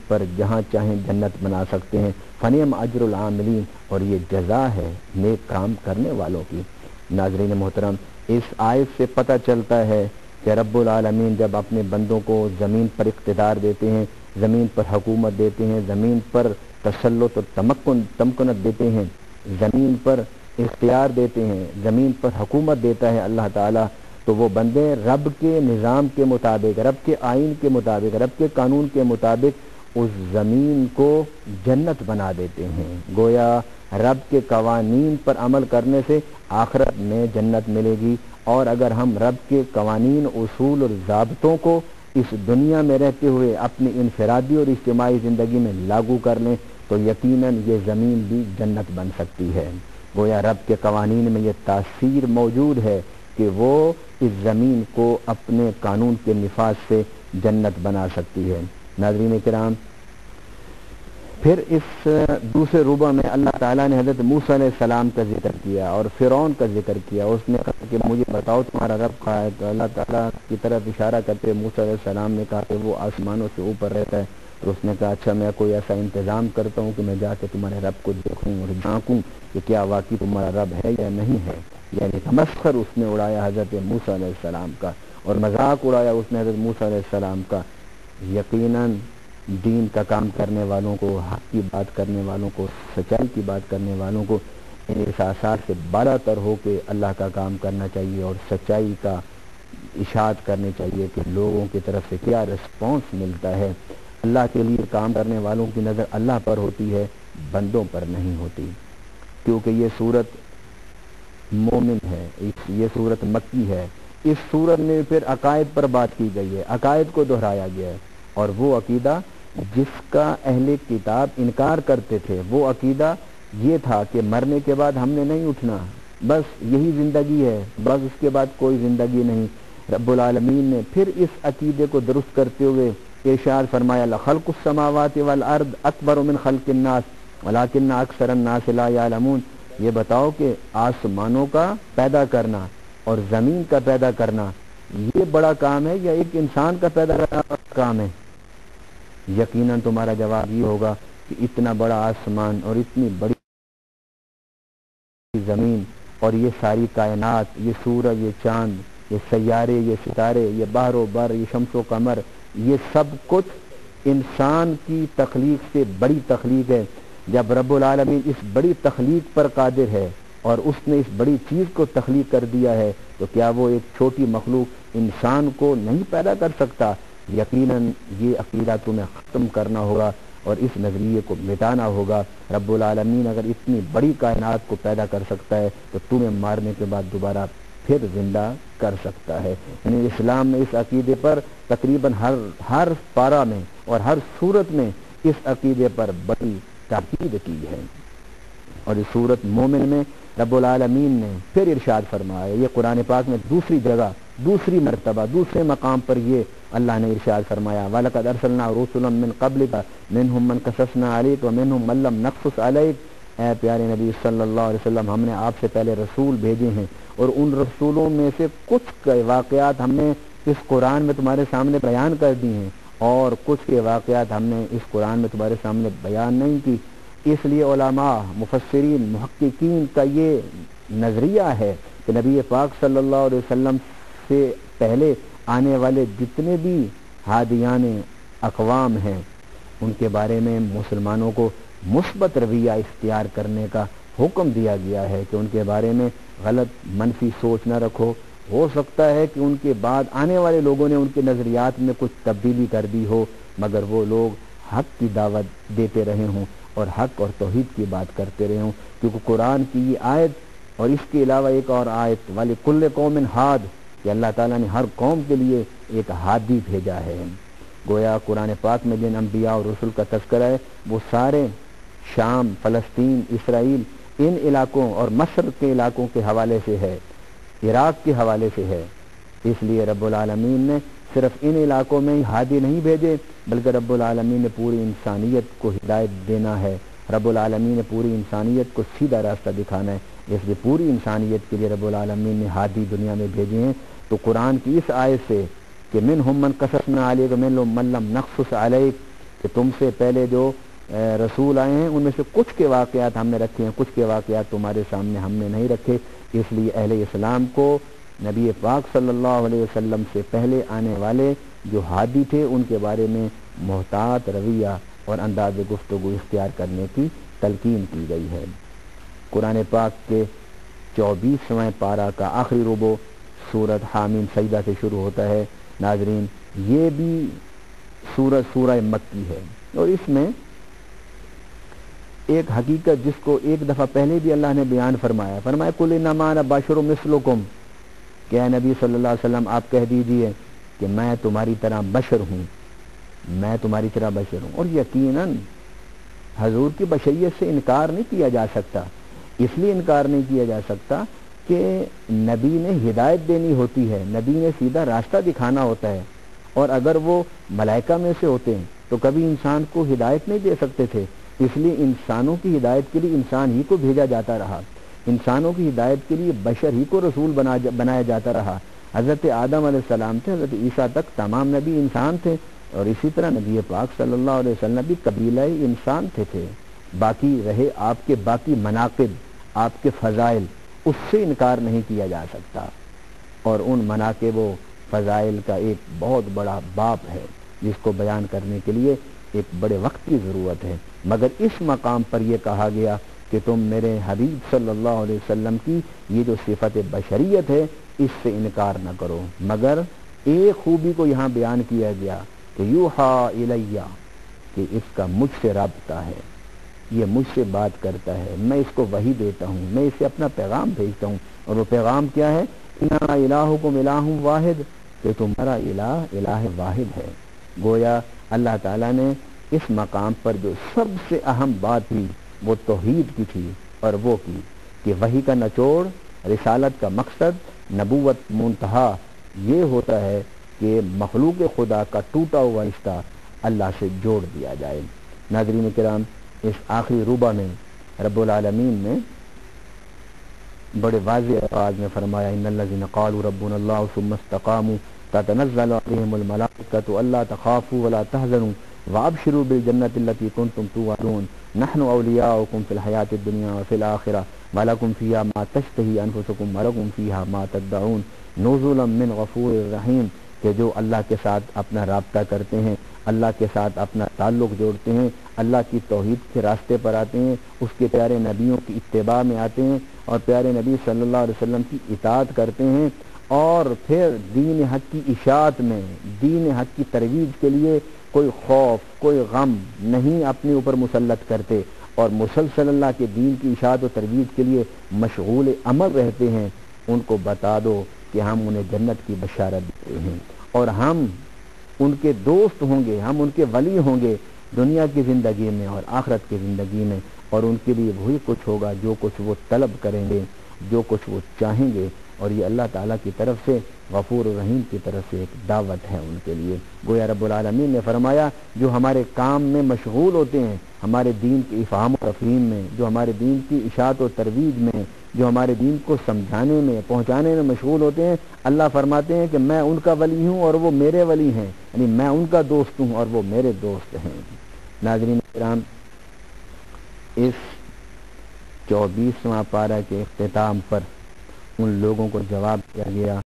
پر جہاں چاہیں جنت بنا سکتے ہیں۔ فنعم اجر العاملین، اور یہ جزا ہے نیک کام کرنے والوں کی۔ ناظرین محترم، اس آیت سے پتہ چلتا ہے کہ رب العالمین جب اپنے بندوں کو زمین پر اقتدار دیتے ہیں، زمین پر حکومت دیتے ہیں، زمین پر تسلط اور تمکنت دیتے ہیں، زمین پر اختیار دیتے ہیں، زمین پر حکومت دیتا ہے اللہ تعالیٰ، تو وہ بندے رب کے نظام کے مطابق، رب کے آئین کے مطابق، رب کے قانون کے مطابق اس زمین کو جنت بنا دیتے ہیں۔ گویا رب کے قوانین پر عمل کرنے سے آخرت میں جنت ملے گی، اور اگر ہم رب کے قوانین، اصول اور ضابطوں کو اس دنیا میں رہتے ہوئے اپنی انفرادی اور اجتماعی زندگی میں لاگو کر لیں تو یقیناً یہ زمین بھی جنت بن سکتی ہے۔ گویا رب کے قوانین میں یہ تاثیر موجود ہے کہ وہ اس زمین کو اپنے قانون کے نفاذ سے جنت بنا سکتی ہے۔ ناظرین کرام، پھر اس دوسرے ربع میں اللہ تعالیٰ نے حضرت موسیٰ علیہ السلام کا ذکر کیا اور فرعون کا ذکر کیا۔ اس نے کہا کہ مجھے بتاؤ تمہارا رب کہاں ہے، تو اللہ تعالیٰ کی طرف اشارہ کرتے موسیٰ علیہ السلام نے کہا کہ وہ آسمانوں سے اوپر رہتا ہے۔ تو اس نے کہا اچھا میں کوئی ایسا انتظام کرتا ہوں کہ میں جا کے تمہارے رب کو دیکھوں اور جھانکوں کہ کیا واقعی تمہارا رب ہے یا نہیں ہے۔ یعنی تمسخر اس نے اڑایا حضرت موسیٰ علیہ السلام کا، اور مذاق اڑایا اس نے حضرت موسیٰ علیہ السلام کا۔ یقیناً دین کا کام کرنے والوں کو، حق کی بات کرنے والوں کو، سچائی کی بات کرنے والوں کو ان احساسات سے بالا تر ہو کے اللہ کا کام کرنا چاہیے اور سچائی کا اشاعت کرنی چاہیے کہ لوگوں کی طرف سے کیا رسپانس ملتا ہے۔ اللہ کے لیے کام کرنے والوں کی نظر اللہ پر ہوتی ہے، بندوں پر نہیں ہوتی، کیونکہ یہ صورت مومن ہے، یہ صورت مکی ہے۔ اس صورت میں پھر عقائد پر بات کی گئی ہے، عقائد کو دہرایا گیا ہے، اور وہ عقیدہ جس کا اہل کتاب انکار کرتے تھے، وہ عقیدہ یہ تھا کہ مرنے کے بعد ہم نے نہیں اٹھنا، بس یہی زندگی ہے، بس اس کے بعد کوئی زندگی نہیں۔ رب العالمین نے پھر اس عقیدے کو درست کرتے ہوئے ارشاد فرمایا لخلق السماوات والارض اکبر من خلق الناس ولکن اکثر الناس لا یعلمون۔ یہ بتاؤ کہ آسمانوں کا پیدا کرنا اور زمین کا پیدا کرنا یہ بڑا کام ہے یا ایک انسان کا پیدا کرنا بڑا کام ہے؟ یقیناً تمہارا جواب یہ ہوگا کہ اتنا بڑا آسمان اور اتنی بڑی زمین اور یہ ساری کائنات، یہ سورج، یہ چاند، یہ سیارے، یہ ستارے، یہ بحر و بر، یہ شمس و قمر، یہ سب کچھ انسان کی تخلیق سے بڑی تخلیق ہے۔ جب رب العالمین اس بڑی تخلیق پر قادر ہے اور اس نے اس بڑی چیز کو تخلیق کر دیا ہے تو کیا وہ ایک چھوٹی مخلوق انسان کو نہیں پیدا کر سکتا؟ یقیناً یہ عقیدہ تمہیں ختم کرنا ہوگا اور اس نظریے کو مٹانا ہوگا۔ رب العالمین اگر اتنی بڑی کائنات کو پیدا کر سکتا ہے تو تمہیں مارنے کے بعد دوبارہ پھر زندہ کر سکتا ہے۔ یعنی اسلام میں اس عقیدے پر تقریباً ہر پارہ میں اور ہر صورت میں اس عقیدے پر بڑی تاکید کی ہے۔ اور اس صورت مومن میں رب العالمین نے پھر ارشاد فرمایا، یہ قرآن پاک میں دوسری جگہ، دوسری مرتبہ، دوسرے مقام پر یہ اللہ نے ارشاد فرمایا وَلَقَدْ أَرْسَلْنَا رُسُلًا مِّن قَبْلِكَ مِنْهُمْ مَنْ قَصَصْنَا عَلَيْكَ وَمِنْهُمْ مَن لَّمْ نَقْصُصْ عَلَيْكَ۔ اے پیارے نبی صلی اللہ علیہ وسلم، ہم نے آپ سے پہلے رسول بھیجے ہیں اور ان رسولوں میں سے کچھ کے واقعات ہم نے اس قرآن میں تمہارے سامنے بیان کر دی ہیں اور کچھ کے واقعات ہم نے اس قرآن میں تمہارے سامنے بیان نہیں کی۔ اس لیے علماء، مفسرین، محققین کا یہ نظریہ ہے کہ نبی پاک صلی اللہ علیہ وسلم سے پہلے آنے والے جتنے بھی ہادیان اقوام ہیں ان کے بارے میں مسلمانوں کو مثبت رویہ اختیار کرنے کا حکم دیا گیا ہے کہ ان کے بارے میں غلط منفی سوچ نہ رکھو۔ ہو سکتا ہے کہ ان کے بعد آنے والے لوگوں نے ان کے نظریات میں کچھ تبدیلی کر دی ہو، مگر وہ لوگ حق کی دعوت دیتے رہے ہوں اور حق اور توحید کی بات کرتے رہے ہوں، کیونکہ قرآن کی یہ آیت اور اس کے علاوہ ایک اور آیت وَلِكُلِّ قَوْمٍ ہاد، کہ اللہ تعالیٰ نے ہر قوم کے لیے ایک ہادی بھیجا ہے۔ گویا قرآن پاک میں جن انبیاء اور رسول کا تذکرہ ہے وہ سارے شام، فلسطین، اسرائیل، ان علاقوں اور مصر کے علاقوں کے حوالے سے ہے، عراق کے حوالے سے ہے۔ اس لیے رب العالمین نے صرف ان علاقوں میں ہی ہادی نہیں بھیجے بلکہ رب العالمین نے پوری انسانیت کو ہدایت دینا ہے، رب العالمین نے پوری انسانیت کو سیدھا راستہ دکھانا ہے۔ اس لیے پوری انسانیت کے لیے رب العالمین نے ہادی دنیا میں بھیجے ہیں۔ تو قرآن کی اس آیت سے کہ منہم من قصصنا علیک ومنہم من لم نقصص علیک، کہ تم سے پہلے جو رسول آئے ہیں ان میں سے کچھ کے واقعات ہم نے رکھے ہیں، کچھ کے واقعات تمہارے سامنے ہم نے نہیں رکھے، اس لیے اہل اسلام کو نبی پاک صلی اللہ علیہ وسلم سے پہلے آنے والے جو ہادی تھے ان کے بارے میں محتاط رویہ اور انداز گفتگو اختیار کرنے کی تلقین کی گئی ہے۔ قرآن پاک کے 24واں پارہ کا آخری ربع سورۃ حامیم سجدہ سے شروع ہوتا ہے۔ ناظرین، یہ بھی سورہ مکی ہے، اور اس میں ایک حقیقت جس کو ایک دفعہ پہلے بھی اللہ نے بیان فرمایا قل انما انا بشر مثلکم، کہ اے نبی صلی اللہ علیہ وسلم آپ کہہ دیجئے کہ میں تمہاری طرح بشر ہوں، میں تمہاری طرح بشر ہوں۔ اور یقیناً حضور کی بشریت سے انکار نہیں کیا جا سکتا، اس لیے انکار نہیں کیا جا سکتا کہ نبی نے ہدایت دینی ہوتی ہے، نبی نے سیدھا راستہ دکھانا ہوتا ہے، اور اگر وہ ملائکہ میں سے ہوتے ہیں تو کبھی انسان کو ہدایت نہیں دے سکتے تھے، اس لیے انسانوں کی ہدایت کے لیے انسان ہی کو بھیجا جاتا رہا، انسانوں کی ہدایت کے لیے بشر ہی کو رسول بنایا جاتا رہا۔ حضرت آدم علیہ السلام تھے، حضرت عیسیٰ تک تمام نبی انسان تھے، اور اسی طرح نبی پاک صلی اللہ علیہ وسلم بھی قبیلہ انسان تھے۔ باقی رہے آپ کے باقی مناقب، آپ کے فضائل، اس سے انکار نہیں کیا جا سکتا، اور ان مناقب و فضائل کا ایک بہت بڑا باب ہے جس کو بیان کرنے کے لیے ایک بڑے وقت کی ضرورت ہے، مگر اس مقام پر یہ کہا گیا کہ تم میرے حبیب صلی اللہ علیہ وسلم کی یہ جو صفت بشریت ہے اس سے انکار نہ کرو، مگر ایک خوبی کو یہاں بیان کیا گیا کہ یوحا الیہ، کہ اس کا مجھ سے رابطہ ہے، یہ مجھ سے بات کرتا ہے، میں اس کو وحی دیتا ہوں، میں اسے اپنا پیغام بھیجتا ہوں، اور وہ پیغام کیا ہے؟ انما الہکم الہ واحد، کہ تمہارا الہ واحد ہے۔ گویا اللہ تعالیٰ نے اس مقام پر جو سب سے اہم بات تھی وہ توحید کی تھی، اور وہ کی کہ وحی کا نچوڑ، رسالت کا مقصد، نبوت منتہا یہ ہوتا ہے کہ مخلوق خدا کا ٹوٹا ہوا رشتہ اللہ سے جوڑ دیا جائے۔ ناظرین کرام، اس آخری ربع میں رب العالمین نے بڑے واضح الفاظ میں فرمایا ان الذین قالوا ربنا اللہ ثم استقاموا تتنزل علیہم الملائکۃ الا تخافوا ولا تحزنوا وابشروا بالجنۃ التي كنتم توعدون نحن اولیاؤکم فی الحیاۃ الدنیا وفی الآخرہ ولکم فیہا ما تشتہی انفسکم ولکم فیہا ما تدعون نزلا من غفور الرحیم، کہ جو اللہ کے ساتھ اپنا رابطہ کرتے ہیں، اللہ کے ساتھ اپنا تعلق جوڑتے ہیں، اللہ کی توحید کے راستے پر آتے ہیں، اس کے پیارے نبیوں کی اتباع میں آتے ہیں، اور پیارے نبی صلی اللہ علیہ وسلم کی اطاعت کرتے ہیں، اور پھر دین حق کی اشاعت میں، دین حق کی ترویج کے لیے کوئی خوف، کوئی غم نہیں اپنے اوپر مسلط کرتے، اور مسلسل اللہ کے دین کی اشاعت و ترویج کے لیے مشغول عمل رہتے ہیں، ان کو بتا دو کہ ہم انہیں جنت کی بشارت دیتے ہیں، اور ہم ان کے دوست ہوں گے، ہم ان کے ولی ہوں گے دنیا کی زندگی میں اور آخرت کی زندگی میں، اور ان کے لیے وہی کچھ ہوگا جو کچھ وہ طلب کریں گے، جو کچھ وہ چاہیں گے، اور یہ اللہ تعالیٰ کی طرف سے، غفور الرحیم کی طرف سے ایک دعوت ہے ان کے لیے۔ گویا رب العالمین نے فرمایا جو ہمارے کام میں مشغول ہوتے ہیں، ہمارے دین کی افہام و تفہیم میں، جو ہمارے دین کی اشاعت و ترویج میں، جو ہمارے دین کو سمجھانے میں، پہنچانے میں مشغول ہوتے ہیں، اللہ فرماتے ہیں کہ میں ان کا ولی ہوں اور وہ میرے ولی ہیں، یعنی میں ان کا دوست ہوں اور وہ میرے دوست ہیں۔ ناظرین کرام، اس 24واں پارہ کے اختتام پر ان لوگوں کو جواب دیا گیا